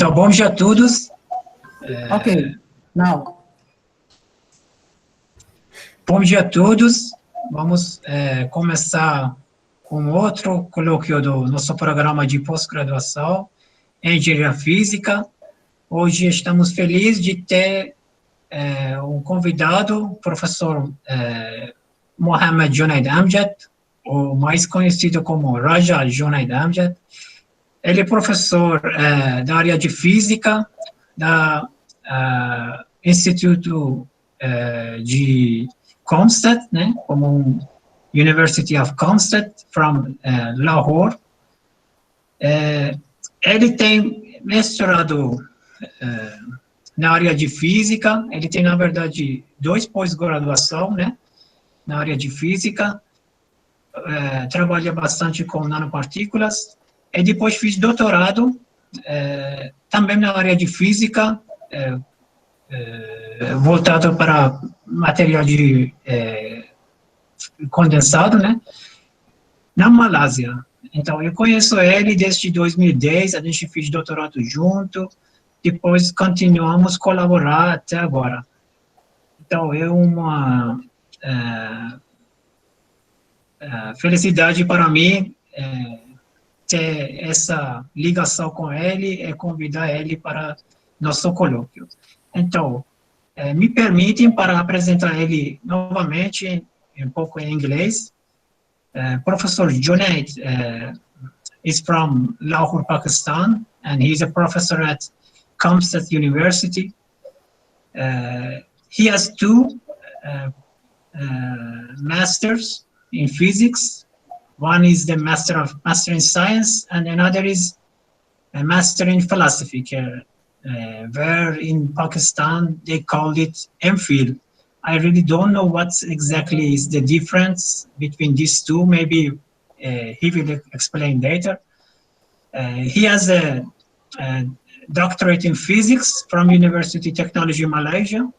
Então, bom dia a todos. Ok, now. Bom dia a todos. Vamos começar com outro colóquio do nosso programa de pós-graduação em Engenharia Física. Hoje estamos felizes de ter um convidado, o professor Raja Junaid Amjad, o mais conhecido como Raja Junaid Amjad. Ele é professor da área de Física, da Instituto de Comstat, né, como University of Comstat, from Lahore. Ele tem mestrado na área de Física, ele tem, na verdade, 2 pós-graduação, né, na área de Física, trabalha bastante com nanopartículas, e depois fiz doutorado, também na área de Física, voltado para material de condensado, né, na Malásia. Então, eu conheço ele desde 2010, a gente fez doutorado junto, depois continuamos a colaborar até agora. Então, é uma felicidade para mim ter essa ligação com ele e convidar ele para nosso colóquio. Então, me permitem para apresentar ele novamente, um pouco em inglês. Professor Junaid is from Lahore, Pakistan, and he's a professor at Comstat University. He has 2 masters in physics. One is the master in science, and another is a master in philosophy, where in Pakistan they called it MPhil. I really don't know what exactly is the difference between these 2. Maybe he will explain later. He has a doctorate in physics from University Technology Malaysia.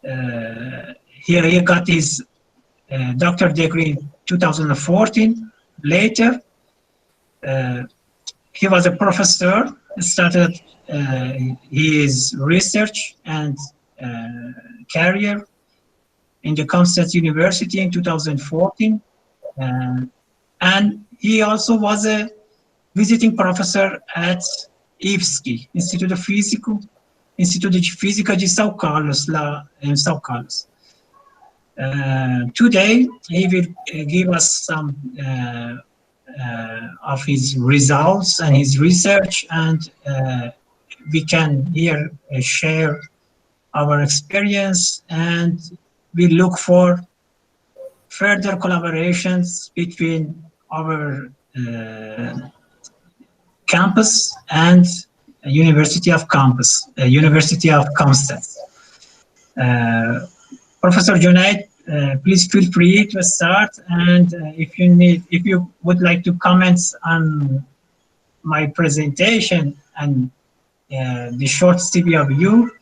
Here he got his doctorate degree in 2014. Later, he was a professor, started his research and career in the Comstat University in 2014. And he also was a visiting professor at IFSC, Instituto de Física de São Carlos, lá em São Carlos. Today, he will give us some of his results and his research, and we can here share our experience, and we look for further collaborations between our campus and University of Comstat. Professor Junaid, please feel free to start, and if you would like to comment on my presentation and the short CV of you,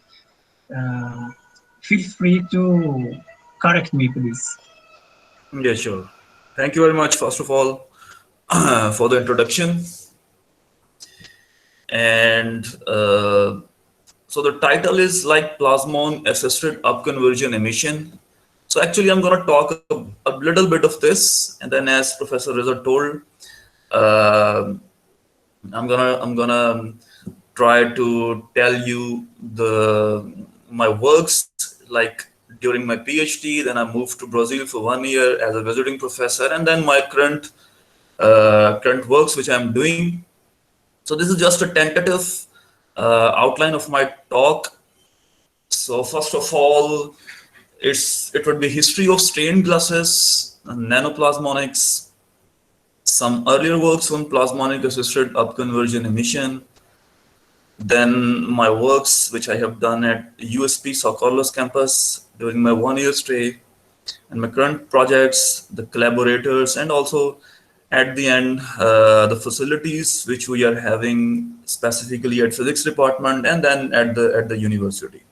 feel free to correct me, please. Yeah, sure. Thank you very much, first of all, for the introduction. And so the title is like Plasmon assisted upconversion emission. So actually, I'm going to talk a little bit of this, and then as Professor Raja told, I'm gonna try to tell you my works like during my PhD. Then I moved to Brazil for 1 year as a visiting professor, and then my current works which I'm doing. So this is just a tentative outline of my talk. So first of all, it would be history of strained glasses, nanoplasmonics, some earlier works on plasmonic assisted upconversion emission, then my works which I have done at USP Sao Carlos campus during my 1 year stay, and my current projects, the collaborators, and also at the end the facilities which we are having specifically at physics department and then at the university.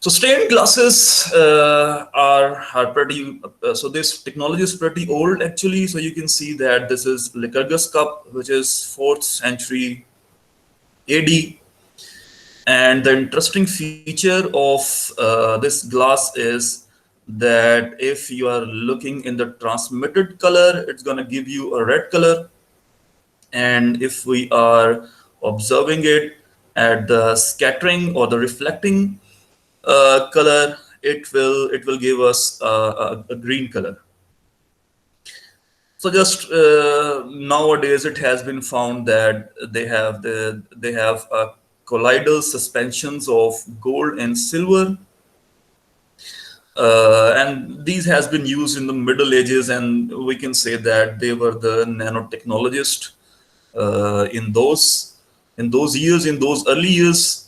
So stained glasses are pretty, so this technology is pretty old actually. So you can see that this is Lycurgus cup, which is 4th century AD. And the interesting feature of this glass is that if you are looking in the transmitted color, it's going to give you a red color. And if we are observing it at the scattering or the reflecting color, it will give us a green color. So just nowadays, it has been found that they have colloidal suspensions of gold and silver, and these has been used in the Middle Ages, and we can say that they were the nanotechnologists in those years, in those early years.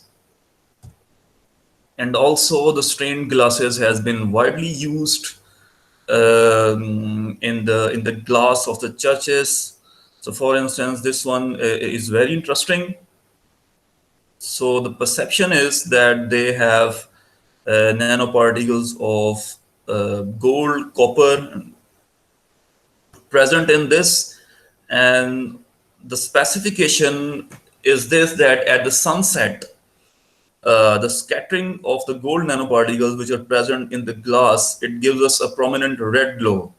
And also the stained glasses has been widely used in the glass of the churches. So for instance, this one is very interesting. So the perception is that they have nanoparticles of gold, copper present in this, and the specification is this, that at the sunset, the scattering of the gold nanoparticles which are present in the glass, it gives us a prominent red glow.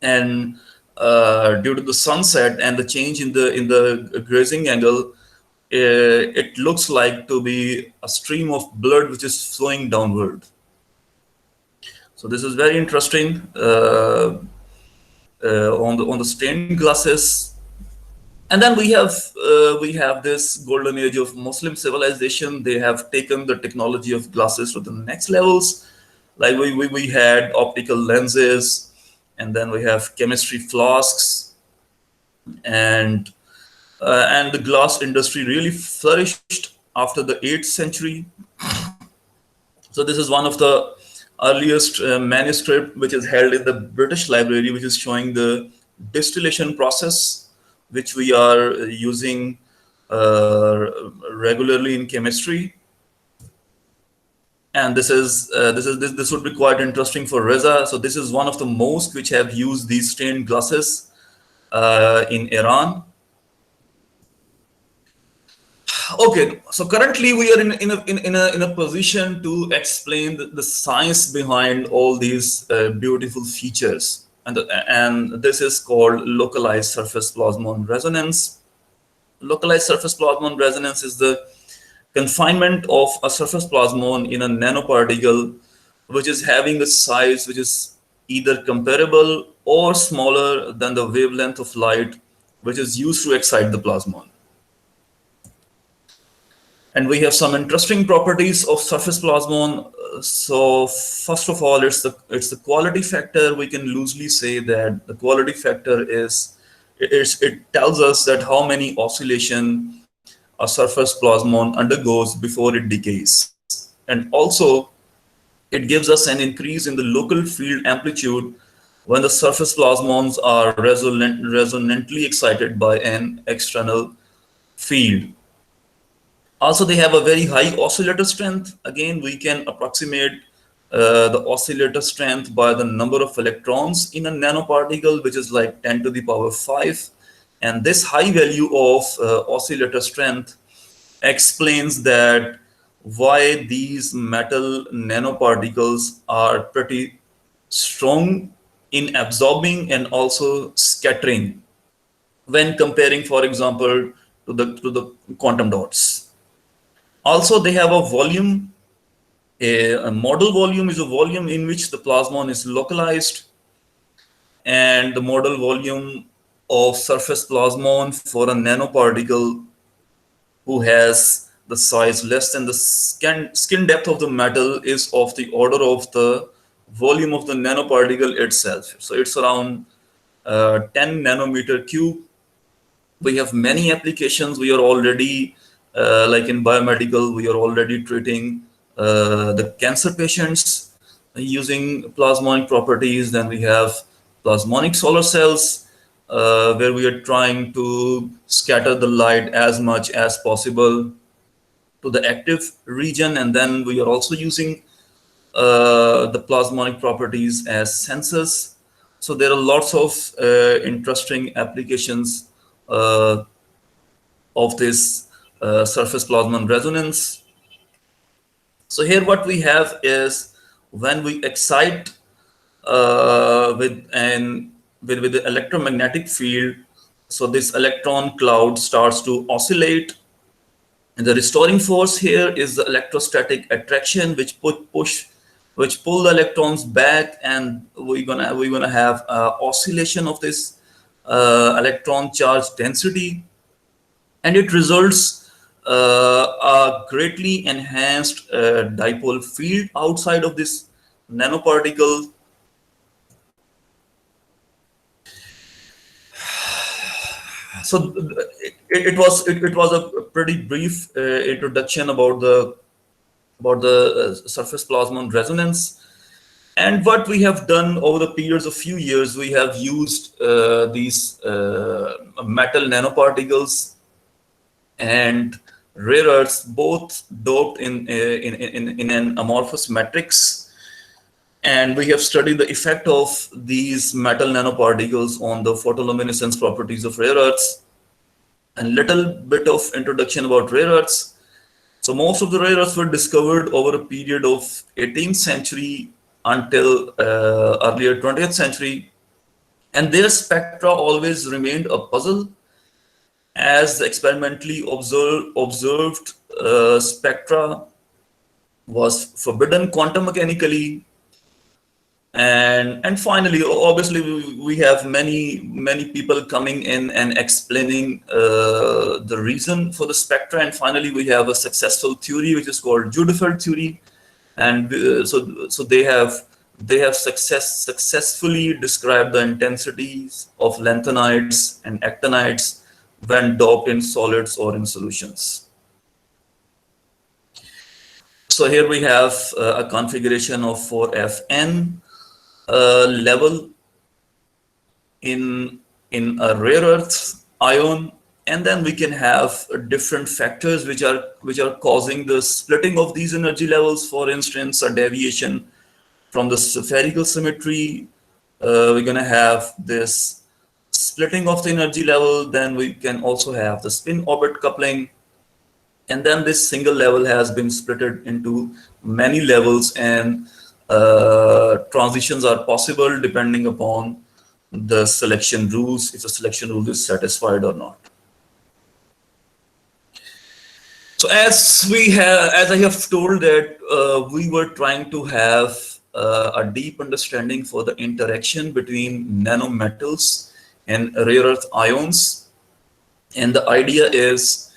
And due to the sunset and the change in the grazing angle, it looks like to be a stream of blood which is flowing downward. So this is very interesting on the stained glasses. And then we have this golden age of Muslim civilization. They have taken the technology of glasses to the next levels. Like we had optical lenses, and then we have chemistry flasks, and the glass industry really flourished after the 8th century. So this is one of the earliest manuscript which is held in the British Library, which is showing the distillation process, which we are using regularly in chemistry. And this would be quite interesting for Reza. So this is one of the mosques which have used these stained glasses in Iran. Okay, so currently we are in a position to explain the science behind all these beautiful features. And this is called localized surface plasmon resonance. Localized surface plasmon resonance is the confinement of a surface plasmon in a nanoparticle which is having a size which is either comparable or smaller than the wavelength of light which is used to excite the plasmon. And we have some interesting properties of surface plasmon. So first of all, it's the quality factor. We can loosely say that the quality factor is it tells us that how many oscillation a surface plasmon undergoes before it decays, and also it gives us an increase in the local field amplitude when the surface plasmons are resonantly excited by an external field. Also, they have a very high oscillator strength. Again, we can approximate the oscillator strength by the number of electrons in a nanoparticle, which is like 10 to the power 5. And this high value of oscillator strength explains that why these metal nanoparticles are pretty strong in absorbing and also scattering when comparing, for example, to the quantum dots. Also, they have a volume. A model volume is a volume in which the plasmon is localized, and the model volume of surface plasmon for a nanoparticle who has the size less than the skin depth of the metal is of the order of the volume of the nanoparticle itself. So it's around 10 nanometer cube. We have many applications. We are already like in biomedical, we are already treating the cancer patients using plasmonic properties. Then we have plasmonic solar cells, where we are trying to scatter the light as much as possible. to the active region, and then we are also using the plasmonic properties as sensors. So there are lots of interesting applications of this surface plasmon resonance. So here what we have is when we excite with the electromagnetic field, so this electron cloud starts to oscillate. And the restoring force here is the electrostatic attraction, which pull the electrons back, and we're gonna have oscillation of this electron charge density, and it results a greatly enhanced dipole field outside of this nanoparticle. So it was a pretty brief introduction about the surface plasmon resonance. And what we have done over the periods of few years, we have used these metal nanoparticles and rare earths, both doped in an amorphous matrix. And we have studied the effect of these metal nanoparticles on the photoluminescence properties of rare earths. And little bit of introduction about rare earths. So most of the rare earths were discovered over a period of 18th century until earlier 20th century. And their spectra always remained a puzzle, as the experimentally observed spectra was forbidden quantum mechanically. And finally, obviously, we have many people coming in and explaining the reason for the spectra. And finally, we have a successful theory which is called Judefeld theory, and so they have successfully described the intensities of lanthanides and actinides when doped in solids or in solutions. So here we have a configuration of 4Fn level in a rare earth ion, and then we can have different factors which are causing the splitting of these energy levels. For instance, a deviation from the spherical symmetry. We're going to have this splitting of the energy level. Then we can also have the spin orbit coupling, and then this single level has been splitted into many levels, and transitions are possible depending upon the selection rules, if the selection rule is satisfied or not. So as I have told that we were trying to have a deep understanding for the interaction between nanometals and rare earth ions, and the idea is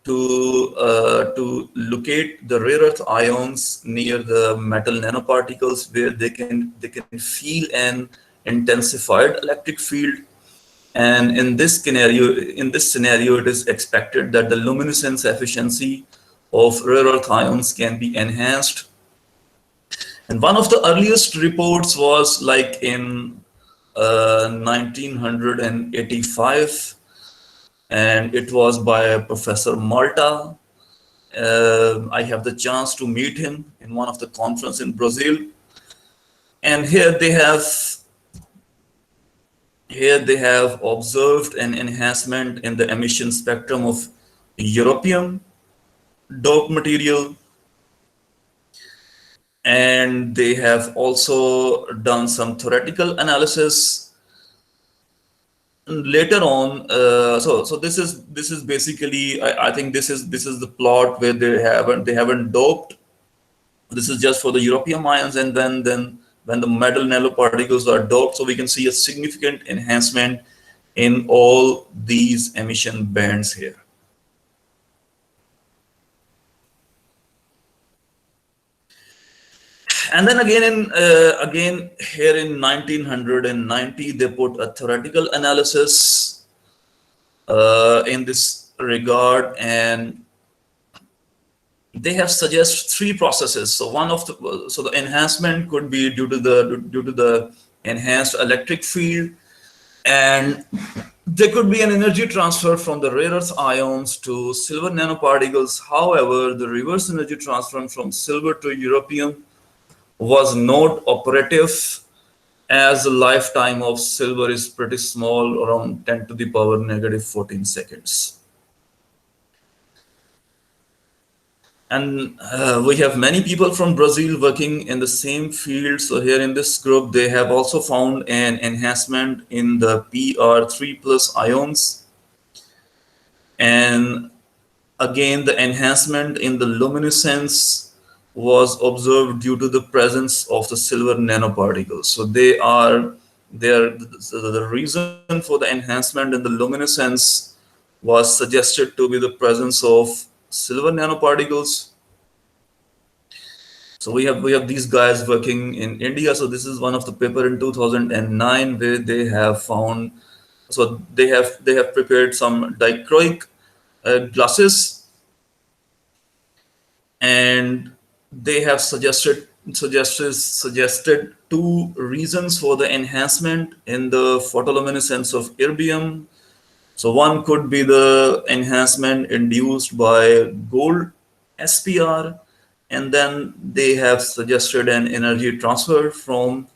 to locate the rare earth ions near the metal nanoparticles, where they can feel an intensified electric field. And in this scenario, it is expected that the luminescence efficiency of rare earth ions can be enhanced. And one of the earliest reports was like in 1985. And it was by Professor Malta. I have the chance to meet him in one of the conferences in Brazil. And here they have observed an enhancement in the emission spectrum of europium doped material. And they have also done some theoretical analysis. Later on, so this is basically, I think this is the plot where they haven't doped. This is just for the europium ions, and then when the metal nanoparticles are doped, so we can see a significant enhancement in all these emission bands here. And then again here in 1990, they put a theoretical analysis in this regard, and they have suggested three processes. So the enhancement could be due to the enhanced electric field, And there could be an energy transfer from the rare earth ions to silver nanoparticles. However, the reverse energy transfer from silver to europium was not operative, as the lifetime of silver is pretty small, around 10 to the power negative 14 seconds. And we have many people from Brazil working in the same field. So here in this group, they have also found an enhancement in the PR3 plus ions. And again, the enhancement in the luminescence was observed due to the presence of the silver nanoparticles. So the reason for the enhancement in the luminescence was suggested to be the presence of silver nanoparticles. So we have these guys working in India. So this is one of the paper in 2009 where they have found, so they have prepared some dichroic glasses, and they have suggested two reasons for the enhancement in the photoluminescence of erbium. So one could be the enhancement induced by gold SPR, and then they have suggested an energy transfer from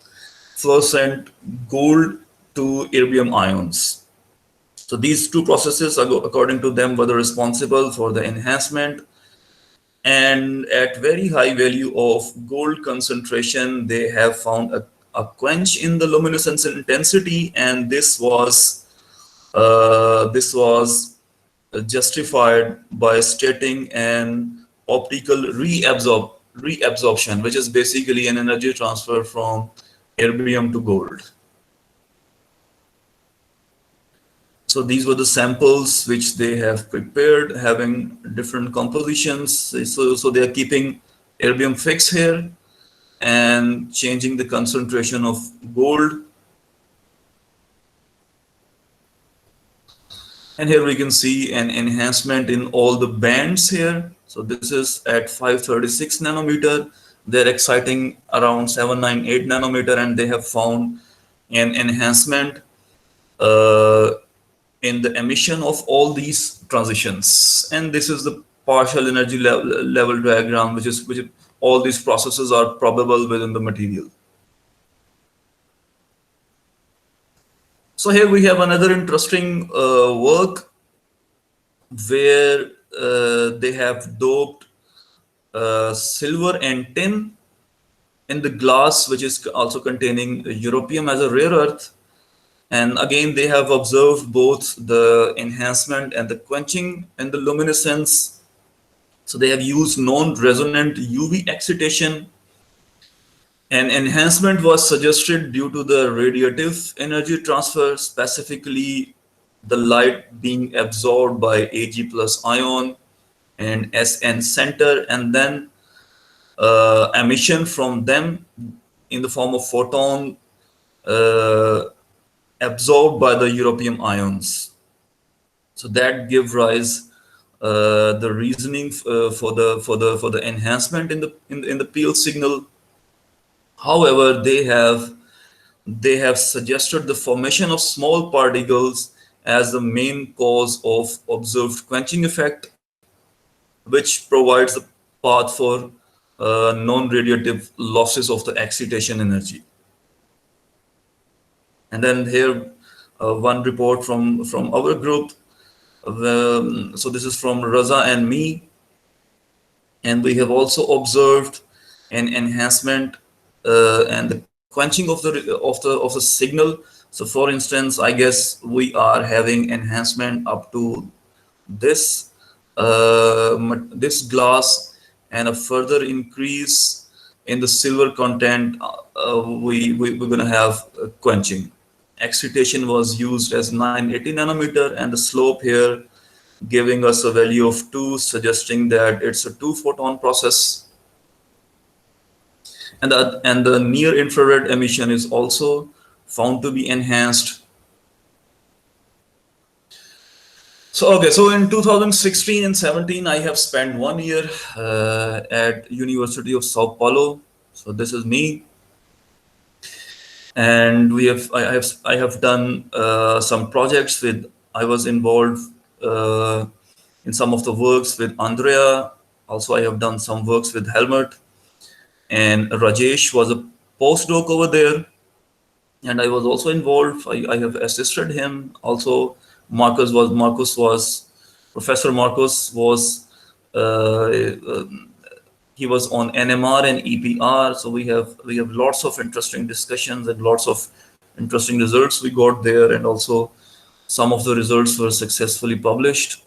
fluorescent gold to erbium ions. So these two processes, according to them, were responsible for the enhancement. And at very high value of gold concentration, they have found a quench in the luminescence intensity, and this was justified by stating an optical reabsorption, which is basically an energy transfer from erbium to gold. So these were the samples which they have prepared, having different compositions. So they are keeping erbium fixed here and changing the concentration of gold. And here we can see an enhancement in all the bands here. So this is at 536 nanometer. They're exciting around 798 nanometer, and they have found an enhancement in the emission of all these transitions. And this is the partial energy level diagram, which all these processes are probable within the material. So here we have another interesting work where they have doped silver and tin in the glass, which is also containing europium as a rare earth. And again, they have observed both the enhancement and the quenching in the luminescence. So they have used non-resonant UV excitation. And enhancement was suggested due to the radiative energy transfer, specifically the light being absorbed by Ag plus ion and Sn center, and then emission from them in the form of photon absorbed by the europium ions. So that give rise the reasoning for the enhancement in the PL signal. However, they have suggested the formation of small particles as the main cause of observed quenching effect, which provides the path for non-radiative losses of the excitation energy. And then here, one report from our group. So this is from Raza and me, and we have also observed an enhancement and the quenching of the signal. So for instance, I guess we are having enhancement up to this this glass, and a further increase in the silver content. We're going to have quenching. Excitation was used as 980 nanometer, and the slope here giving us a value of 2, suggesting that it's a 2-photon process. And the near infrared emission is also found to be enhanced. So in 2016 and 17, I have spent 1 year at University of Sao Paulo. So this is me. And I have done some projects with. I was involved in some of the works with Andrea. Also, I have done some works with Helmut, and Rajesh was a postdoc over there, and I was also involved. I have assisted him. Also, Professor Marcos was he was on NMR and EPR. So we have lots of interesting discussions and lots of interesting results we got there, and also some of the results were successfully published.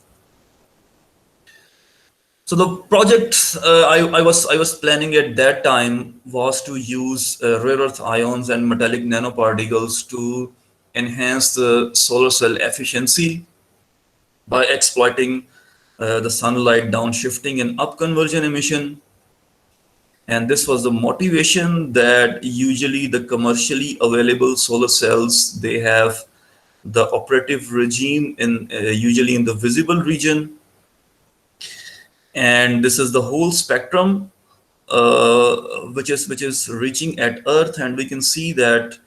So the project I was planning at that time was to use rare earth ions and metallic nanoparticles to enhance the solar cell efficiency by exploiting the sunlight downshifting and upconversion emission. And this was the motivation that usually the commercially available solar cells, they have the operative regime in usually in the visible region. And this is the whole spectrum which is reaching at Earth, and we can see that.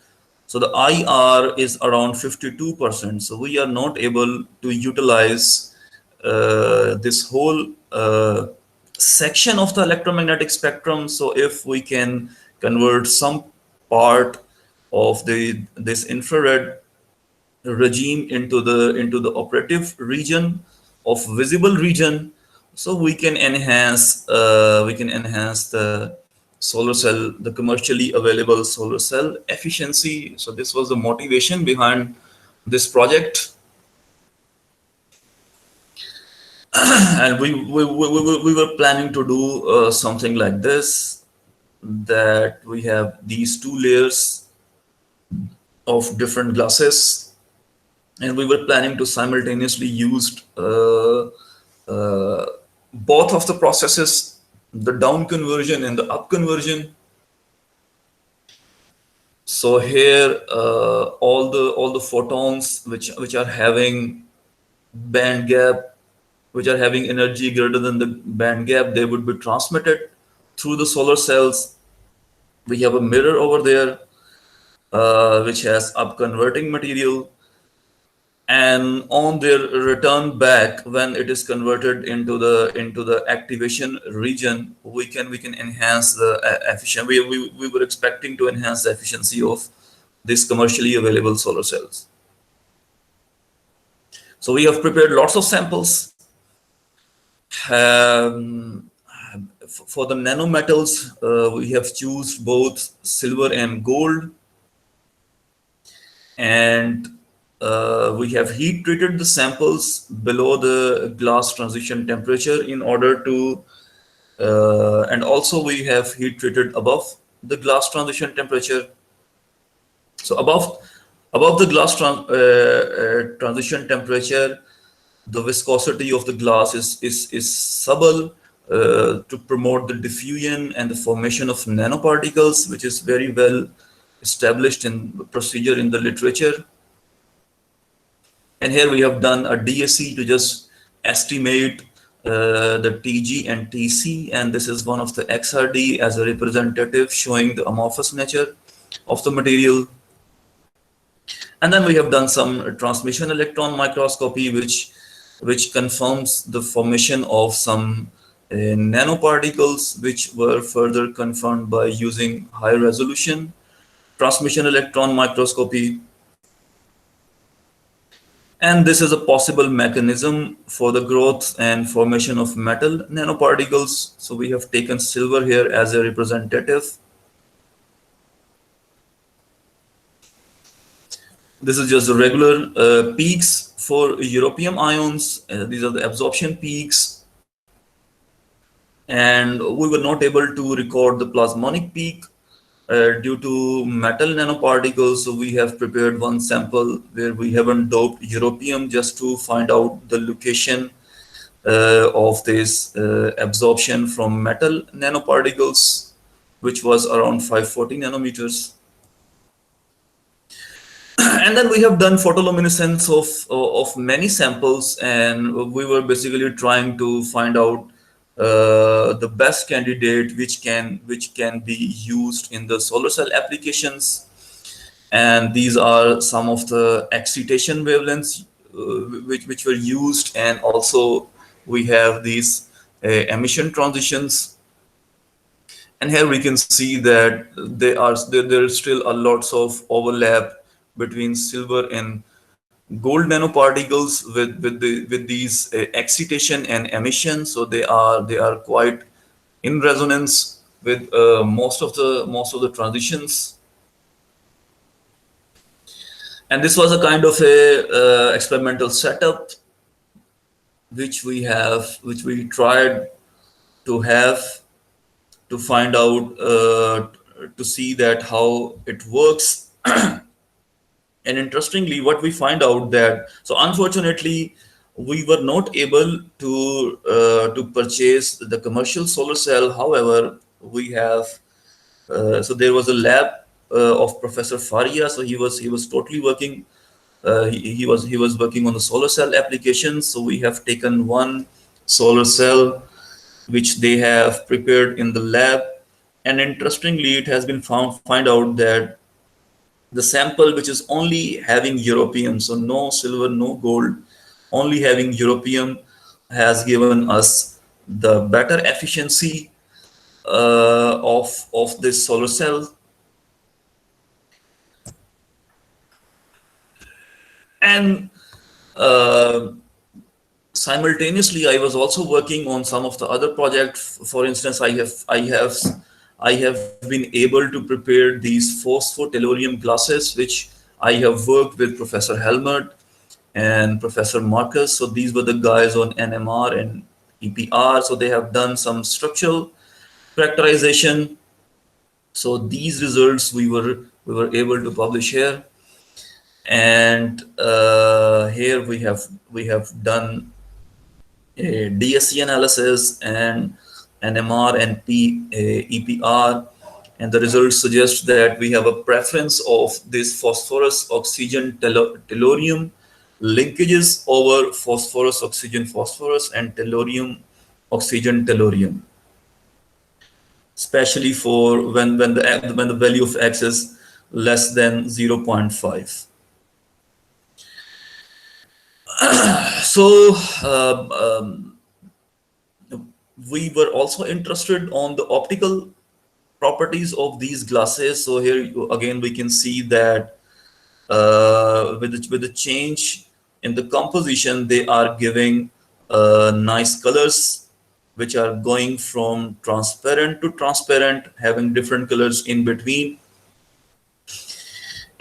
So the IR is around 52%. So we are not able to utilize this whole section of the electromagnetic spectrum. So if we can convert some part of this infrared regime into the operative region of visible region, so we can enhance the solar cell, the commercially available solar cell efficiency. So this was the motivation behind this project. And we were planning to do something like this, that we have these two layers of different glasses, and we were planning to simultaneously use both of the processes, the down conversion and the up conversion. So here all the photons which are having band gap, which are having energy greater than the band gap, they would be transmitted through the solar cells. We have a mirror over there which has upconverting material, and on their return back, when it is converted into the activation region, we can enhance the efficiency. We were expecting to enhance the efficiency of these commercially available solar cells. So we have prepared lots of samples. For the nanometals, we have chosen both silver and gold, and we have heat treated the samples below the glass transition temperature in order to, and also we have heat treated above the glass transition temperature. So above the glass transition temperature, the viscosity of the glass is subtle to promote the diffusion and the formation of nanoparticles, which is very well established in procedure in the literature. And here we have done a DSC to just estimate the TG and TC, and this is one of the XRD as a representative showing the amorphous nature of the material. And then we have done some transmission electron microscopy, which confirms the formation of some nanoparticles, which were further confirmed by using high resolution transmission electron microscopy. And this is a possible mechanism for the growth and formation of metal nanoparticles. So we have taken silver here as a representative. This is just the regular peaks for europium ions. These are the absorption peaks. And we were not able to record the plasmonic peak due to metal nanoparticles. So we have prepared one sample where we haven't doped europium just to find out the location of this absorption from metal nanoparticles, which was around 540 nanometers. And then we have done photoluminescence of many samples, and we were basically trying to find out the best candidate which can be used in the solar cell applications. And these are some of the excitation wavelengths which were used, and also we have these emission transitions. And here we can see that there is still a lots of overlap between silver and gold nanoparticles with these excitation and emission. So they are quite in resonance with most of the transitions. And this was a kind of a experimental setup which we tried to have to find out to see that how it works. And interestingly, what we find out that, so unfortunately we were not able to purchase the commercial solar cell. However, we have so there was a lab of Professor Faria. So he was totally working. He was working on the solar cell applications. So we have taken one solar cell which they have prepared in the lab, and interestingly, it has been find out that the sample which is only having europium, so no silver, no gold, only having europium, has given us the better efficiency of this solar cell. And simultaneously, I was also working on some of the other projects. For instance, I have been able to prepare these phosphotellurium glasses, which I have worked with Professor Helmert and Professor Marcus. So these were the guys on NMR and EPR. So they have done some structural characterization. So these results we were able to publish here. And here we have done a DSC analysis and NMR and EPR, and the results suggest that we have a preference of this phosphorus oxygen tellurium linkages over phosphorus oxygen phosphorus and tellurium oxygen tellurium, especially for when the value of X is less than 0.5. So we were also interested on the optical properties of these glasses. So here again we can see that with the change in the composition, they are giving nice colors, which are going from transparent to transparent, having different colors in between.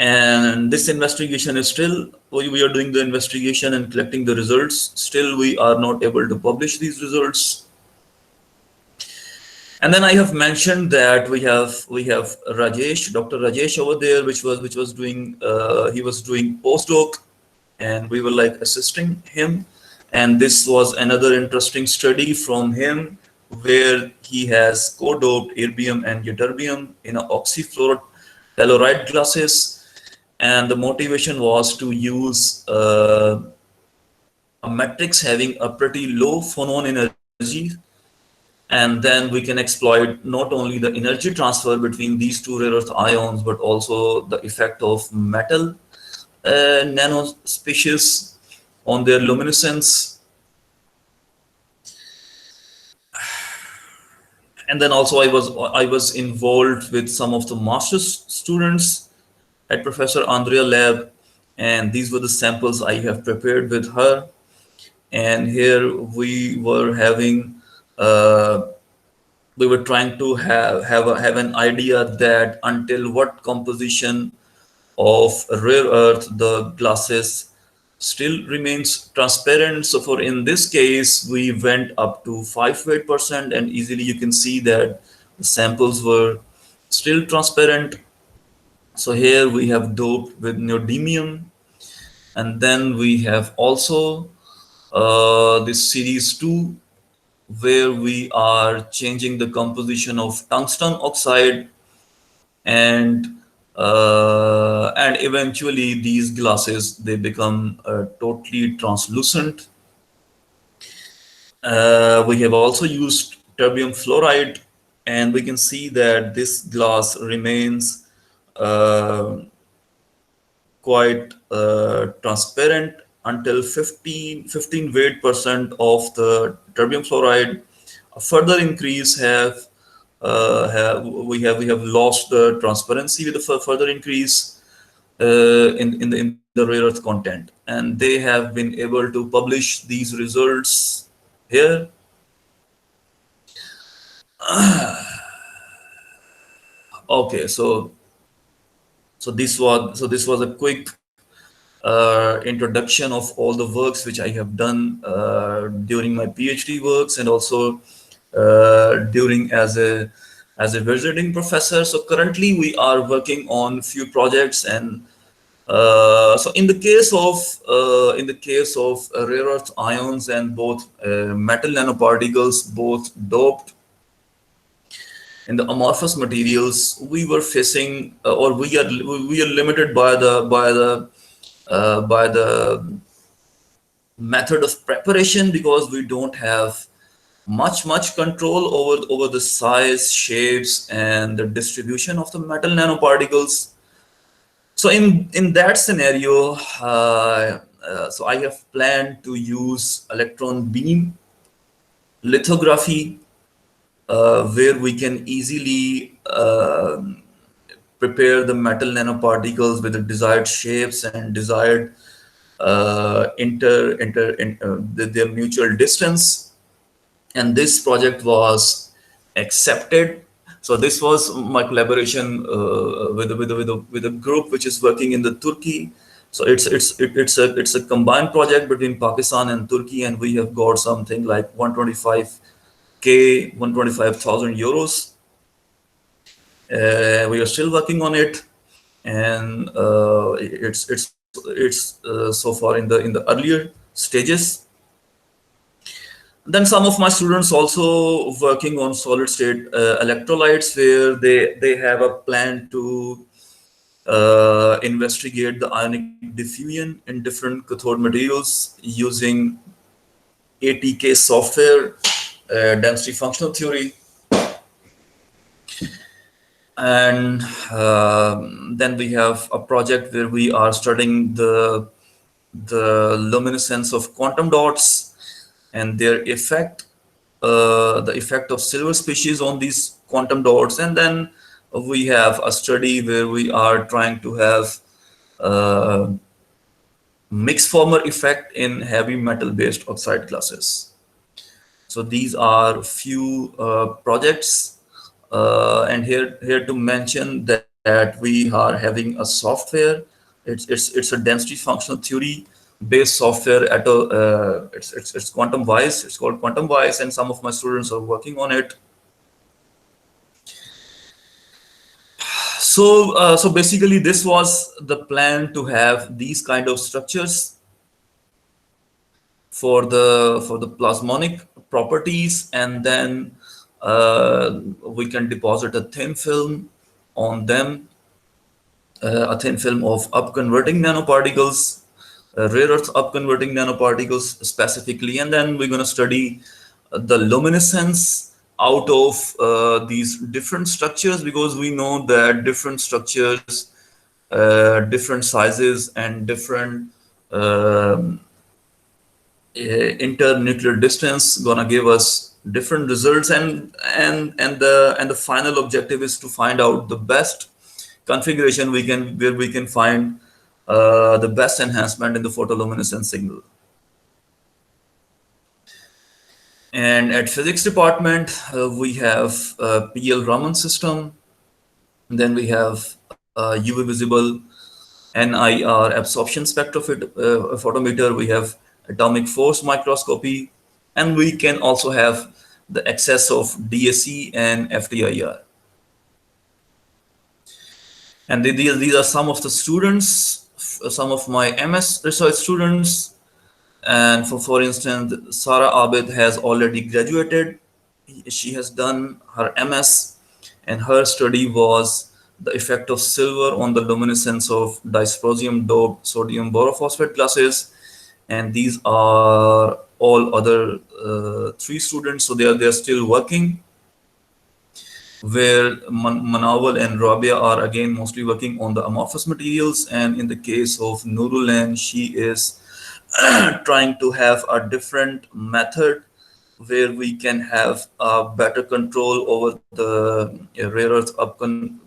And this investigation is still, we are doing the investigation and collecting the results. Still, we are not able to publish these results. And then I have mentioned that we have Rajesh, Dr. Rajesh over there, which was doing he was doing postdoc, and we were like assisting him. And this was another interesting study from him, where he has co-doped erbium and ytterbium in an oxyfluorotelluride glasses. And the motivation was to use a matrix having a pretty low phonon energy, and then we can exploit not only the energy transfer between these two rare earth ions, but also the effect of metal nanospecies on their luminescence. And then also I was involved with some of the master's students at Professor Andrea lab, and these were the samples I have prepared with her. And here we were having we were trying to have an idea that until what composition of rare earth the glasses still remains transparent. So for in this case, we went up to 5 to 8%, and easily you can see that the samples were still transparent. So here we have doped with neodymium, and then we have also this series 2, where we are changing the composition of tungsten oxide, and eventually these glasses, they become totally translucent. We have also used terbium fluoride, and we can see that this glass remains quite transparent until 15 weight% of the terbium fluoride. A further increase we have lost the transparency with the further increase in the rare earth content, and they have been able to publish these results here. Okay, so this was a quick introduction of all the works which I have done during my PhD works, and also during as a visiting professor. So currently we are working on few projects, and so in the case of rare earth ions and both metal nanoparticles, both doped in the amorphous materials, we were facing or we are limited by the method of preparation, because we don't have much control over the size, shapes, and the distribution of the metal nanoparticles. So in that scenario, so I have planned to use electron beam lithography, where we can easily prepare the metal nanoparticles with the desired shapes and desired their mutual distance. And this project was accepted. So this was my collaboration with a group which is working in the Turkey. So it's a combined project between Pakistan and Turkey, and we have got something like 125,000 euros. We are still working on it, and it's so far in the earlier stages. Then some of my students also working on solid state electrolytes, where they have a plan to investigate the ionic diffusion in different cathode materials using ATK software, density functional theory. And then we have a project where we are studying the luminescence of quantum dots and their effect, the effect of silver species on these quantum dots. And then we have a study where we are trying to have mixed former effect in heavy metal based oxide classes. So these are few projects, and here to mention that we are having a software. It's a density functional theory based software at it's quantum wise. It's called quantum wise, and some of my students are working on it. So so basically this was the plan, to have these kind of structures for the plasmonic properties, and then we can deposit a thin film on them, a thin film of upconverting nanoparticles, rare earth upconverting nanoparticles specifically. And then we're going to study the luminescence out of these different structures, because we know that different structures, different sizes, and different internuclear distance gonna give us different results, and the final objective is to find out the best configuration where we can find the best enhancement in the photoluminescence signal. And at physics department, we have PL Raman system. Then we have UV visible NIR absorption spectrophotometer. We have atomic force microscopy, and we can also have the access of DSE and FTIR. And these are some of the students, some of my MS research students. And for instance, Sara Abed has already graduated. She has done her MS, and her study was the effect of silver on the luminescence of dysprosium doped sodium borophosphate classes. And these are all other 3 students, so they are still working. where Manawal and Rabia are again mostly working on the amorphous materials, and in the case of Nurulan, she is trying to have a different method where we can have a better control over the rare earth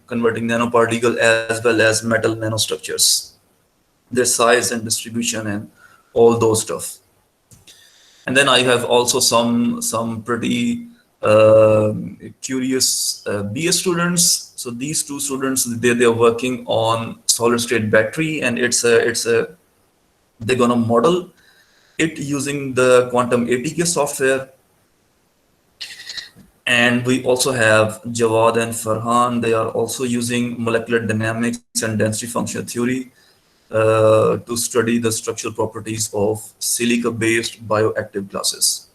converting nanoparticle as well as metal nanostructures, their size and distribution and all those stuff. And then I have also some pretty curious BS students. So these two students, they're working on solid state battery, and they're gonna model it using the quantum ATK software. And we also have Jawad and Farhan. They are also using molecular dynamics and density function theory to study the structural properties of silica-based bioactive classes.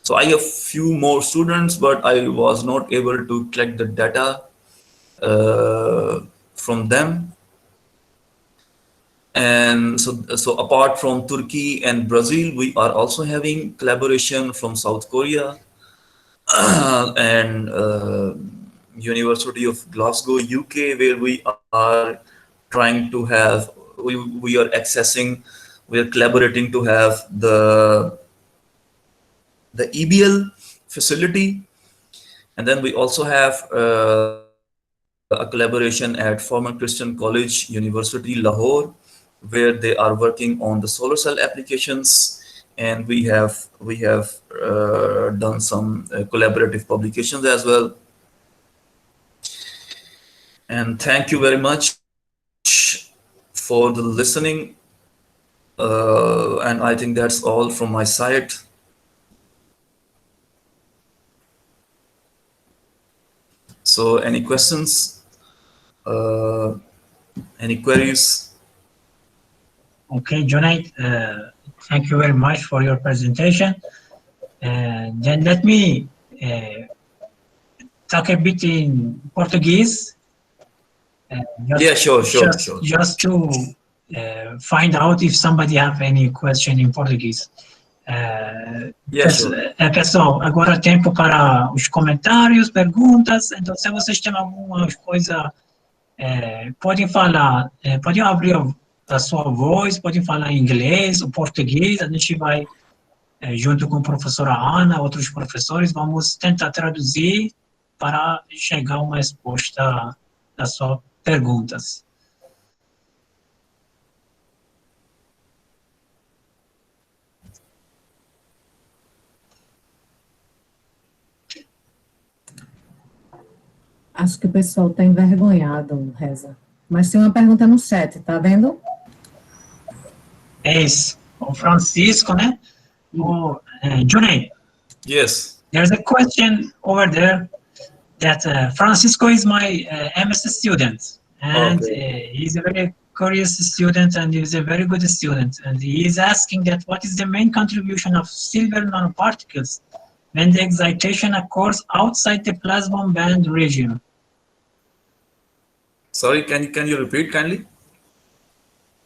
So I have few more students, but I was not able to collect the data from them. And so apart from Turkey and Brazil, we are also having collaboration from South Korea and University of Glasgow, UK, where we are trying to have, we are collaborating to have the EBL facility. And then we also have a collaboration at former Christian College, University Lahore, where they are working on the solar cell applications. And we have done some collaborative publications as well. And thank you very much for the listening. And I think that's all from my side. So any questions? Any queries? Okay, Junaid, thank you very much for your presentation. Then let me talk a bit in Portuguese. Sure. Just to find out if somebody have any question in Portuguese. Sure. Pessoal, agora é tempo para os comentários, perguntas. Então, se vocês têm alguma coisa, podem falar, podem abrir a sua voz, podem falar em inglês ou português. A gente vai, junto com a professora Ana, outros professores, vamos tentar traduzir para chegar a uma resposta das suas perguntas. Acho que o pessoal está envergonhado, Reza. Mas tem uma pergunta no chat, tá vendo? É isso. O Francisco, né? O Junaid. Yes. There's a question over there that Francisco is my MS student, and he's a very curious student, and he's a very good student, and he is asking that what is the main contribution of silver nanoparticles when the excitation occurs outside the Plasmon band region? Sorry, can you repeat kindly?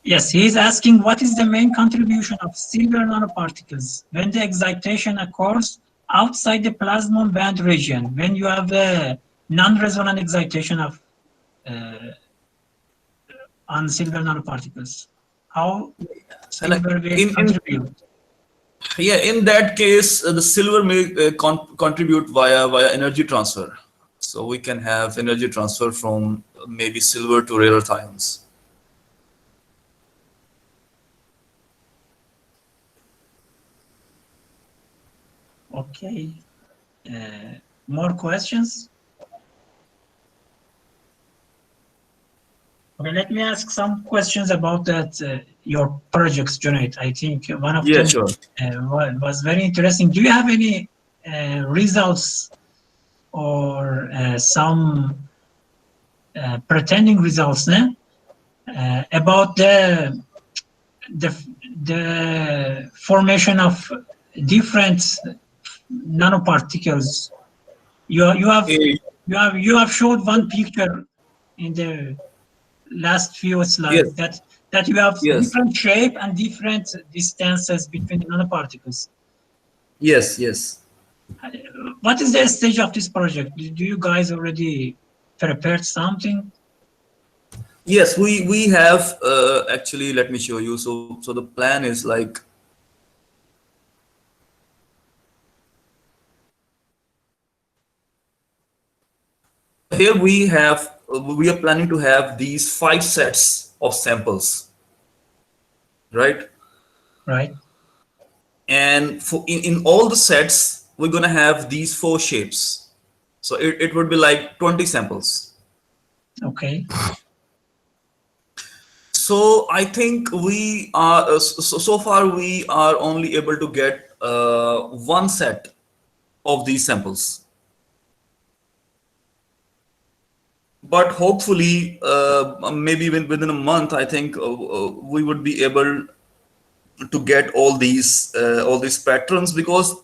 Yes, he is asking what is the main contribution of silver nanoparticles when the excitation occurs outside the Plasmon band region, when you have a non-resonant excitation of on silver nanoparticles. How silver will contribute? In that case, the silver may contribute via energy transfer. So we can have energy transfer from maybe silver to rare earth ions. Okay. More questions? Okay, let me ask some questions about that your projects, Junaid. I think one of them sure. Was very interesting. Do you have any results or some pretending results about the formation of different nanoparticles? You have showed one picture in the last few slides that you have different shape and different distances between the nanoparticles. Yes. What is the stage of this project? Do you guys already prepared something? Yes, we have actually. Let me show you. So the plan is like, here we are planning to have these 5 sets of samples, right? Right. And for in all the sets, we're gonna have these 4 shapes. So it would be like 20 samples. Okay. So I think we are so far we are only able to get 1 set of these samples. But hopefully, maybe within a month, I think we would be able to get all these patterns, because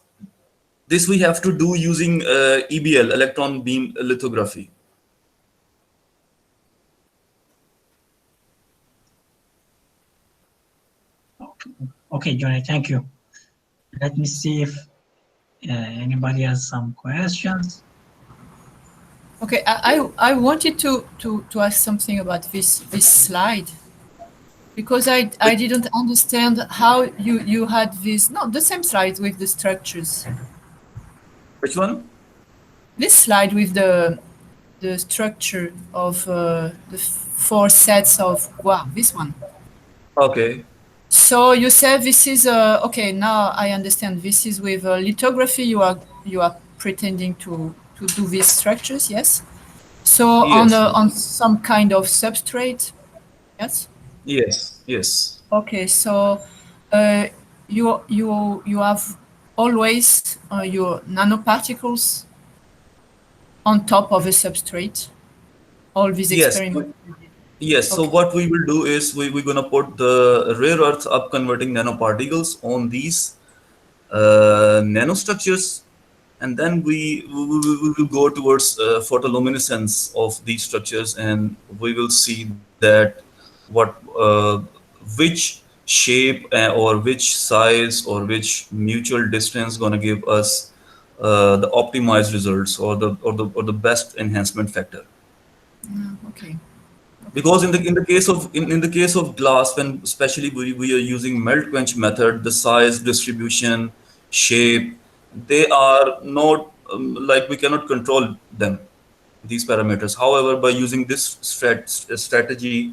this we have to do using EBL, electron beam lithography. Okay, Johnny, thank you. Let me see if anybody has some questions. Okay, I wanted to ask something about this slide, because I didn't understand how you had this, no, the same slide with the structures. Which one? This slide with the structure of the 4 sets of, wow, this one. Okay. So you said this is okay. Now I understand. This is with lithography. You are pretending to do these structures, yes. So Yes. on some kind of substrate, yes. Yes. Yes. Okay. So you have always your nanoparticles on top of a substrate. All these Yes. experiments. Yes. So Okay. what we will do is we're gonna put the rare earth up converting nanoparticles on these nanostructures, and then we will go towards photoluminescence of these structures, and we will see that what which shape or which size or which mutual distance gonna give us the optimized results, or the best enhancement factor. Okay. Because in the case of glass, when especially we are using melt quench method, the size, distribution, shape, they are not like, we cannot control them, these parameters. However, by using this strategy,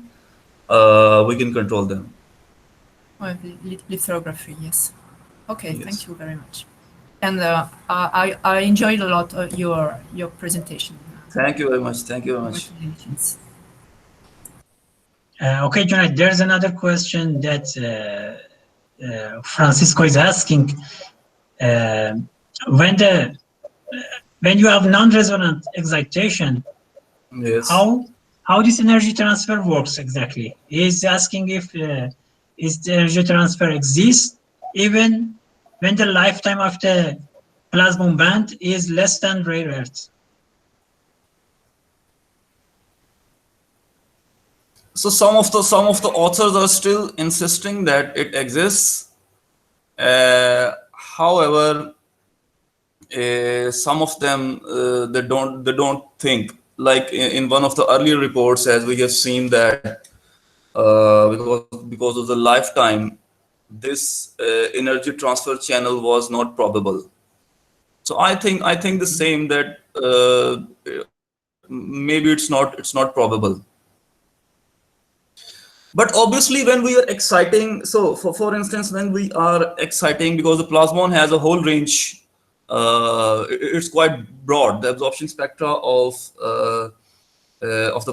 we can control them. Well, lithography, yes. Okay, Yes. thank you very much. And I enjoyed a lot your presentation. Thank you very much. Thank you very much. Congratulations. Okay, Johnny, there's another question that Francisco is asking. When you have non-resonant excitation, Yes. how this energy transfer works exactly? He's asking if is the energy transfer exists even when the lifetime of the Plasmon band is less than rare earth. So some of the authors are still insisting that it exists. However, some of them they don't think, like in one of the earlier reports, as we have seen that because of the lifetime, this energy transfer channel was not probable. So I think the same, that maybe it's not probable. But obviously, when we are exciting, so for instance, when we are exciting, because the plasmon has a whole range, it's quite broad. The absorption spectra of the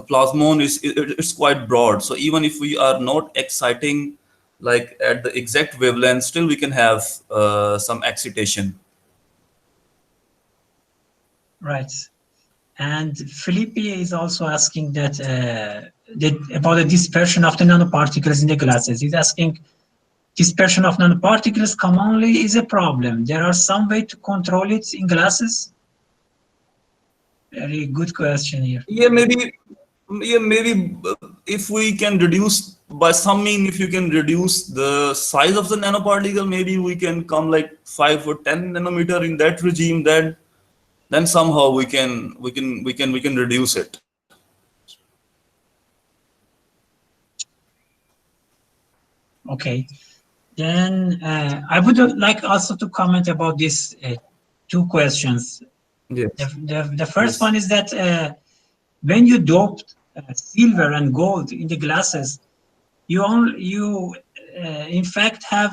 plasmon it's quite broad. So even if we are not exciting like at the exact wavelength, still we can have some excitation. Right. And Felipe is also asking that about the dispersion of the nanoparticles in the glasses. He's asking, dispersion of nanoparticles commonly is a problem. There are some way to control it in glasses? Very good question here. Yeah, maybe if we can reduce by some mean, if you can reduce the size of the nanoparticle, maybe we can come like 5 or 10 nanometer in that regime. Then somehow we can reduce it. Okay. Then I would like also to comment about these two questions. Yes. The first one is that when you doped silver and gold in the glasses, you in fact have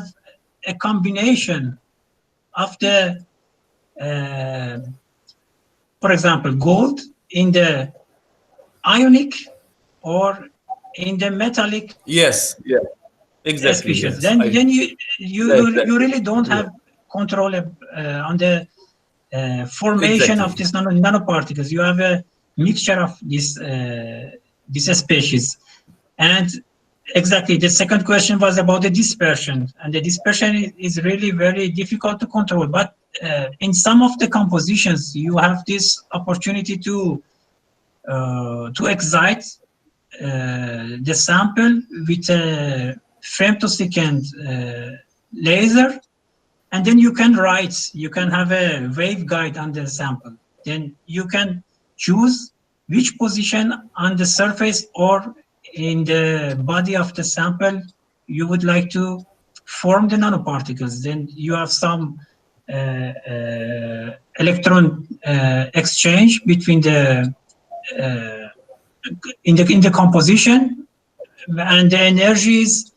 a combination of the, for example, gold in the ionic or in the metallic. Yes. Yeah. Exactly. Species. Yes. Then you really don't have control on the formation of these nanoparticles. You have a mixture of these species. And exactly, the second question was about the dispersion, and the dispersion is really very difficult to control. But in some of the compositions, you have this opportunity to excite the sample with a femtosecond laser, and then you can have a waveguide on the sample. Then you can choose which position on the surface or in the body of the sample you would like to form the nanoparticles. Then you have some electron exchange between the in the composition, and the energy is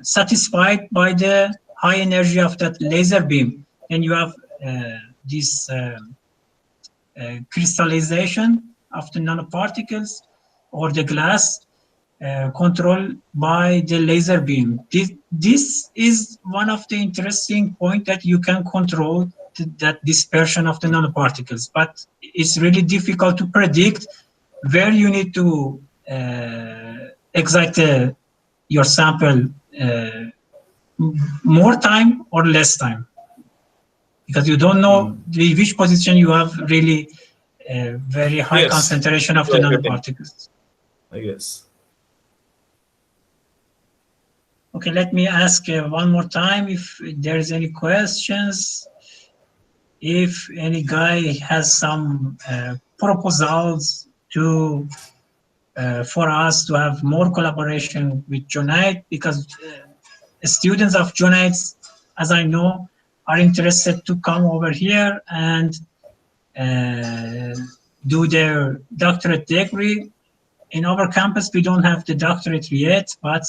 satisfied by the high energy of that laser beam. And you have this crystallization of the nanoparticles or the glass controlled by the laser beam. This is one of the interesting points, that you can control that dispersion of the nanoparticles, but it's really difficult to predict where you need to excite your sample more time or less time, because you don't know which position you have really very high concentration of the nanoparticles. Yes. Okay, let me ask one more time if there is any questions. If any guy has some proposals to for us to have more collaboration with Junaid, because students of Junaid, as I know, are interested to come over here and do their doctorate degree. In our campus, we don't have the doctorate yet, but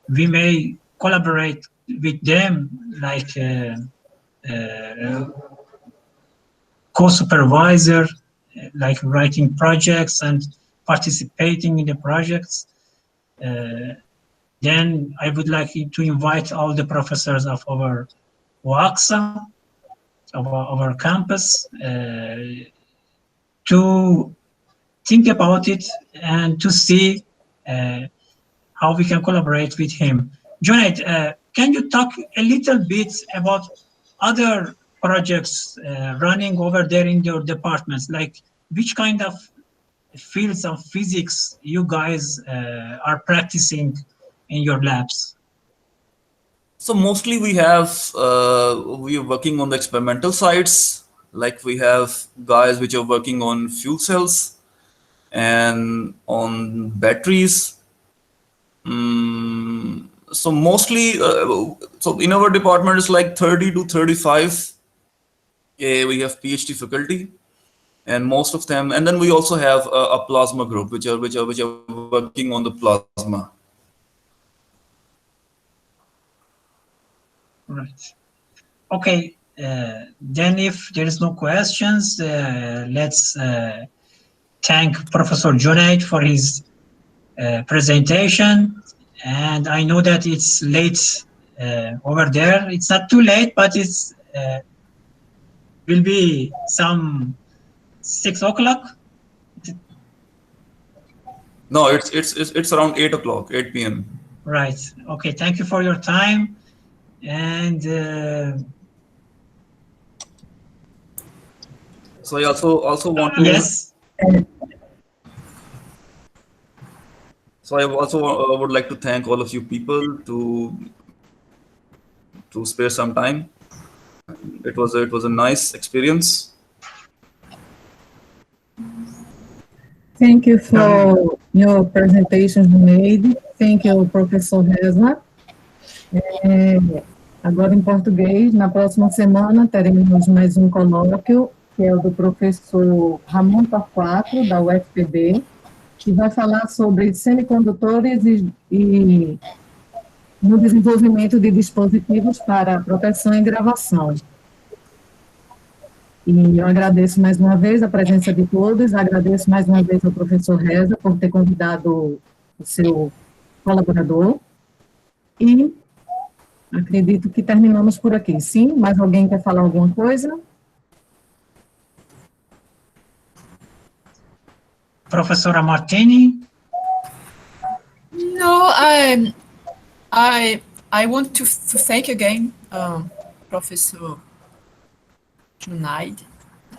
we may collaborate with them, like co-supervisor, like writing projects and participating in the projects. Then I would like to invite all the professors of our WAXA, of our campus, to think about it and to see how we can collaborate with him. Junaid, can you talk a little bit about other projects running over there in your departments? Like which kind of fields of physics you guys are practicing in your labs? So mostly we are working on the experimental sides. Like we have guys which are working on fuel cells and on batteries. So mostly, so in our department it's like 30 to 35. We have PhD faculty, and most of them, and then we also have a plasma group which are working on the plasma. Right. Okay. Then if there is no questions, let's thank Professor Junaid for his presentation. And I know that it's late over there. It's not too late, but it's will be some 6 o'clock. No, it's around 8 o'clock, 8 p.m. Right. Okay. Thank you for your time. And so I also want to. Yes. So I also would like to thank all of you people to spare some time. It was a nice experience. Thank you for your presentation made. Thank you, Professor Reza. Agora em português, na próxima semana teremos mais um colóquio, que é o do professor Ramon Torquato, da UFPB, que vai falar sobre semicondutores e no desenvolvimento de dispositivos para proteção e gravação. E eu agradeço mais uma vez a presença de todos, agradeço mais uma vez ao professor Reza por ter convidado o seu colaborador, e acredito que terminamos por aqui. Sim, mais alguém quer falar alguma coisa? Professora Martini? No, I want to thank again Professor Junaid,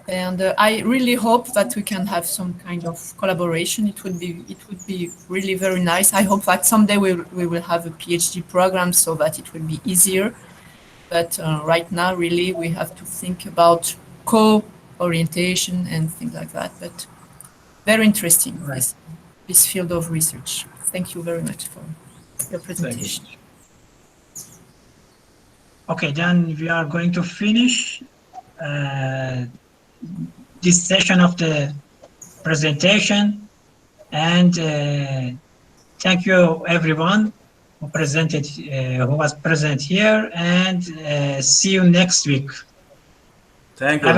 and I really hope that we can have some kind of collaboration. It would be really very nice. I hope that someday we will have a PhD program so that it will be easier. But right now, really, we have to think about co-orientation and things like that. But very interesting, right, this field of research. Thank you very much for your presentation. Okay, then we are going to finish this session of the presentation, and thank you everyone who presented, who was present here, and see you next week. Thank you.